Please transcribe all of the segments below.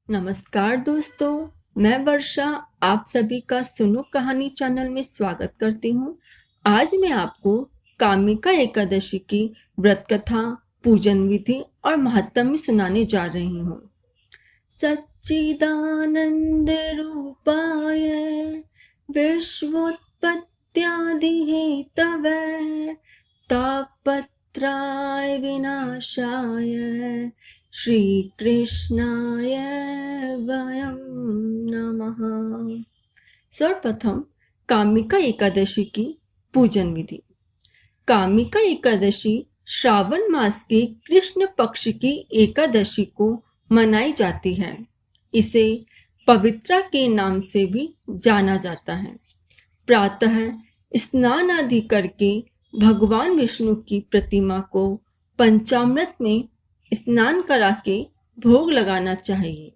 नमस्कार दोस्तों, मैं वर्षा आप सभी का सुनो कहानी चैनल में स्वागत करती हूँ। आज मैं आपको कामिका एकादशी की व्रत कथा, पूजन विधि और महात्म्य सुनाने जा रही हूँ। सच्चिदानंद रूपाय विश्वोत्पत्त्यादि हेतवे तापत्राय विनाशाय श्री कृष्णाय वयं नमः। सर्वप्रथम कामिका एकादशी की पूजन विधि। कामिका एकादशी श्रावण मास के कृष्ण पक्ष की एकादशी को मनाई जाती है। इसे पवित्रा के नाम से भी जाना जाता है। प्रातः स्नान आदि करके भगवान विष्णु की प्रतिमा को पंचामृत में स्नान करा के भोग लगाना चाहिए।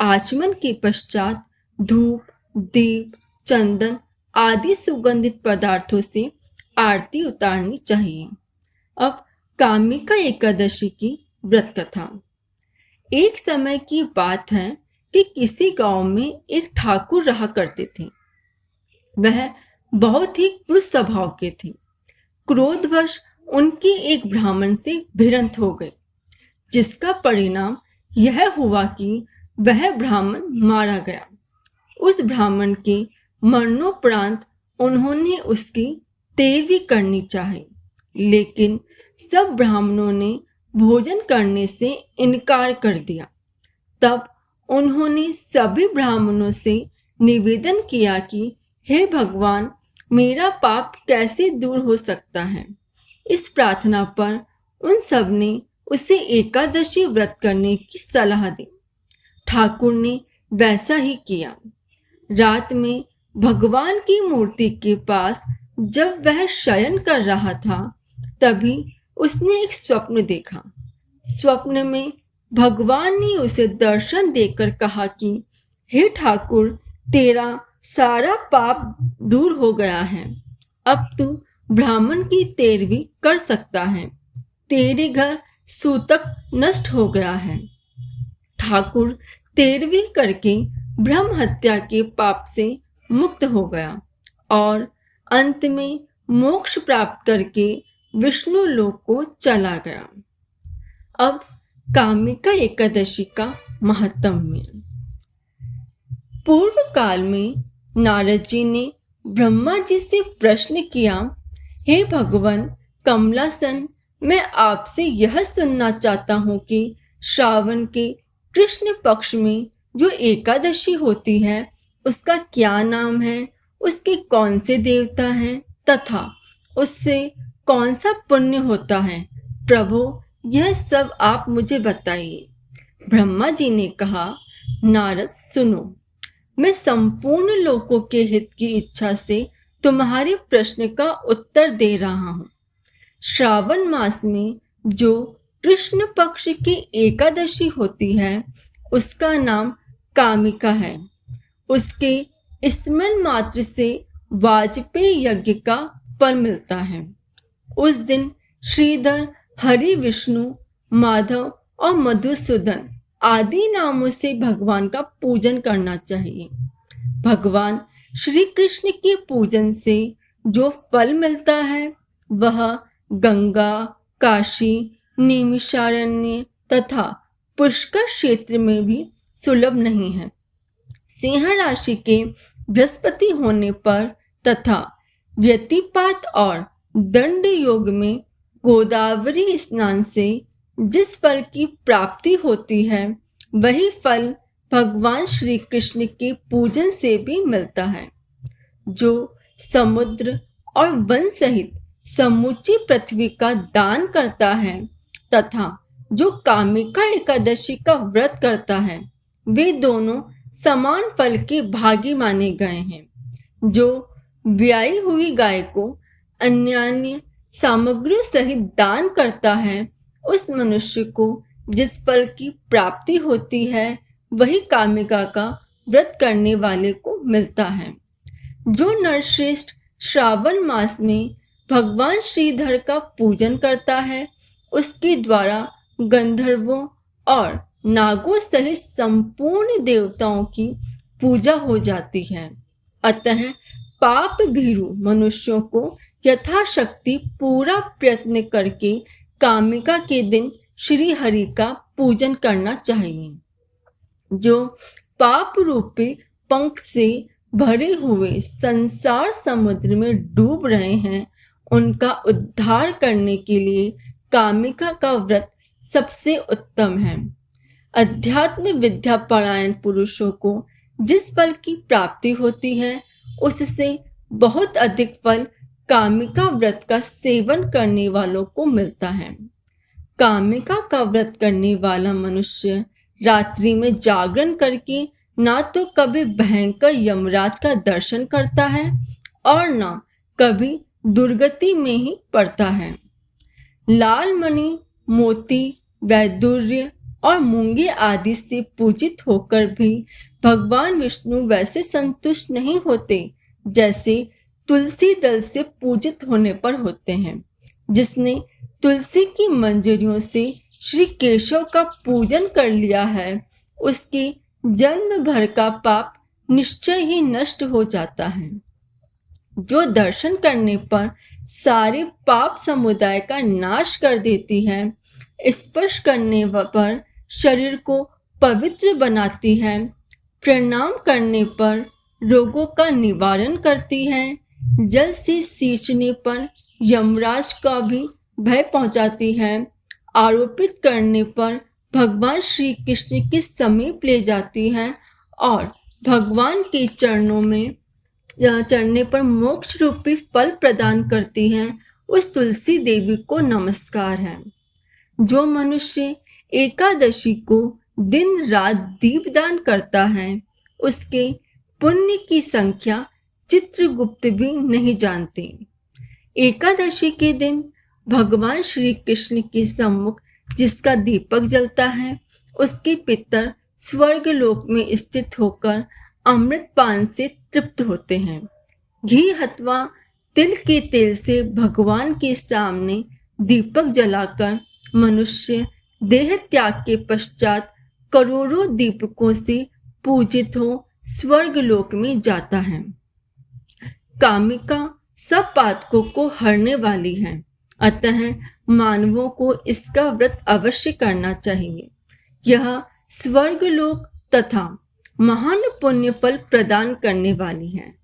आचमन के पश्चात धूप, दीप, चंदन आदि सुगंधित पदार्थों से आरती उतारनी चाहिए। अब कामिका एकादशी की व्रत कथा। एक समय की बात है कि किसी गांव में एक ठाकुर रहा करते थे। वह बहुत ही क्रूर स्वभाव के थे। क्रोधवश उनकी एक ब्राह्मण से भिड़ंत हो गई, जिसका परिणाम यह हुआ कि वह ब्राह्मण मारा गया। उस ब्राह्मण के मरणोपरांत उन्होंने उसकी तेरवी करनी चाहिए, लेकिन सब ब्राह्मणों ने भोजन करने से इनकार कर दिया। तब उन्होंने सभी ब्राह्मणों से निवेदन किया कि हे भगवान, मेरा पाप कैसे दूर हो सकता है। इस प्रार्थना पर उन सब ने उसे एकादशी व्रत करने की सलाह दी। ठाकुर ने वैसा ही किया। रात में भगवान की मूर्ति के पास जब वह शयन कर रहा था, तभी उसने एक स्वप्न देखा। स्वप्न में भगवान ने उसे दर्शन देकर कहा कि हे ठाकुर, तेरा सारा पाप दूर हो गया है। अब तू ब्राह्मण की तेरवी कर सकता है। तेरे घर सूतक नष्ट हो गया है। ठाकुर तेरवी करके ब्रह्म हत्या के पाप से मुक्त हो गया और अंत में मोक्ष प्राप्त करके विष्णु लोक को चला गया। अब कामिका एकादशी का महात्म्य। पूर्व काल में नारद जी ने ब्रह्मा जी से प्रश्न किया, हे भगवान कमलासन, मैं आपसे यह सुनना चाहता हूँ कि श्रावण के कृष्ण पक्ष में जो एकादशी होती है उसका क्या नाम है, उसके कौन से देवता हैं तथा उससे कौन सा पुण्य होता है। प्रभु, यह सब आप मुझे बताइए। ब्रह्मा जी ने कहा, नारद सुनो, मैं संपूर्ण लोकों के हित की इच्छा से तुम्हारे प्रश्न का उत्तर दे रहा हूँ। श्रावण मास में जो कृष्ण पक्ष की एकादशी होती है उसका नाम कामिका है। उसके स्मरण मात्र से वाजपेय यज्ञ का फल मिलता है। उस दिन श्रीधर, हरि, विष्णु, माधव और मधुसूदन आदि नामों से भगवान का पूजन करना चाहिए। भगवान श्री कृष्ण के पूजन से जो फल मिलता है वह गंगा, काशी, नैमिषारण्य तथा पुष्कर क्षेत्र में भी सुलभ नहीं है। सिंह राशि के बृहस्पति होने पर तथा व्यतिपात और दंड योग में गोदावरी स्नान से जिस फल की प्राप्ति होती है वही फल भगवान श्री कृष्ण के पूजन से भी मिलता है। जो समुद्र और वन सहित समूची पृथ्वी का दान करता है तथा जो कामिका एकादशी का व्रत करता है, वे दोनों समान फल के भागी माने गए हैं। जो ब्याई हुई गाय को अन्य सामग्रियों सहित दान करता है, उस मनुष्य को जिस फल की प्राप्ति होती है वही कामिका का व्रत करने वाले को मिलता है। जो नरश्रेष्ठ श्रावण मास में भगवान श्रीधर का पूजन करता है, उसके द्वारा गंधर्वों और नागों सहित संपूर्ण देवताओं की पूजा हो जाती है। अतः पाप भीरु मनुष्यों को यथाशक्ति पूरा प्रयत्न करके कामिका के दिन श्री हरि का पूजन करना चाहिए। जो पाप रूपी पंख से भरे हुए संसार समुद्र में डूब रहे हैं, उनका उद्धार करने के लिए कामिका का व्रत सबसे उत्तम है। अध्यात्म विद्या परायण पुरुषों को जिस फल की प्राप्ति होती है, उससे बहुत अधिक फल कामिका व्रत का सेवन करने वालों को मिलता है। कामिका का व्रत करने वाला मनुष्य रात्रि में जागरण करके ना तो कभी भयंकर यमराज का दर्शन करता है और ना कभी दुर्गति में ही पड़ता है। लाल मणि, मोती, वैदुर्य और मूंगे आदि से पूजित होकर भी भगवान विष्णु वैसे संतुष्ट नहीं होते जैसे तुलसी दल से पूजित होने पर होते हैं। जिसने तुलसी की मंजरियों से श्री केशव का पूजन कर लिया है, उसके जन्म भर का पाप निश्चय ही नष्ट हो जाता है। जो दर्शन करने पर सारे पाप समुदाय का नाश कर देती है, स्पर्श करने पर शरीर को पवित्र बनाती है, प्रणाम करने पर रोगों का निवारण करती है, जल से सींचने पर यमराज का भी भय पहुंचाती है, आरोपित करने पर भगवान श्री कृष्ण के समीप ले जाती है और भगवान के चरणों में चढ़ने पर मोक्ष रूपी फल प्रदान करती है, उस तुलसी देवी को नमस्कार है। जो मनुष्य एकादशी को दिन रात दीपदान करता है, उसके पुण्य की संख्या चित्रगुप्त भी नहीं जानते। एकादशी के दिन भगवान श्री कृष्ण के सम्मुख जिसका दीपक जलता है, उसके पितर स्वर्ग लोक में स्थित होकर अमृत पान से तृप्त होते हैं। घी अथवा तिल के तेल से भगवान के सामने दीपक जलाकर मनुष्य देह त्याग के पश्चात करोड़ों दीपकों से पूजित हो स्वर्ग लोक में जाता है। कामिका सब पातकों को हरने वाली है, अतः मानवों को इसका व्रत अवश्य करना चाहिए। यह स्वर्गलोक तथा महान पुण्य फल प्रदान करने वाली है।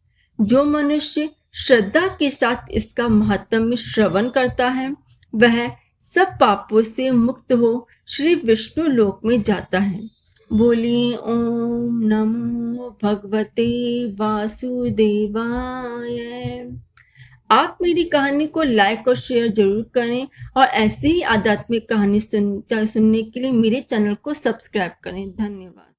जो मनुष्य श्रद्धा के साथ इसका महात्म्य श्रवण करता है, वह सब पापों से मुक्त हो श्री विष्णु लोक में जाता है। बोलिए ओम नमो भगवते वासुदेवाय। आप मेरी कहानी को लाइक और शेयर जरूर करें और ऐसे ही आध्यात्मिक कहानी सुनने के लिए मेरे चैनल को सब्सक्राइब करें। धन्यवाद।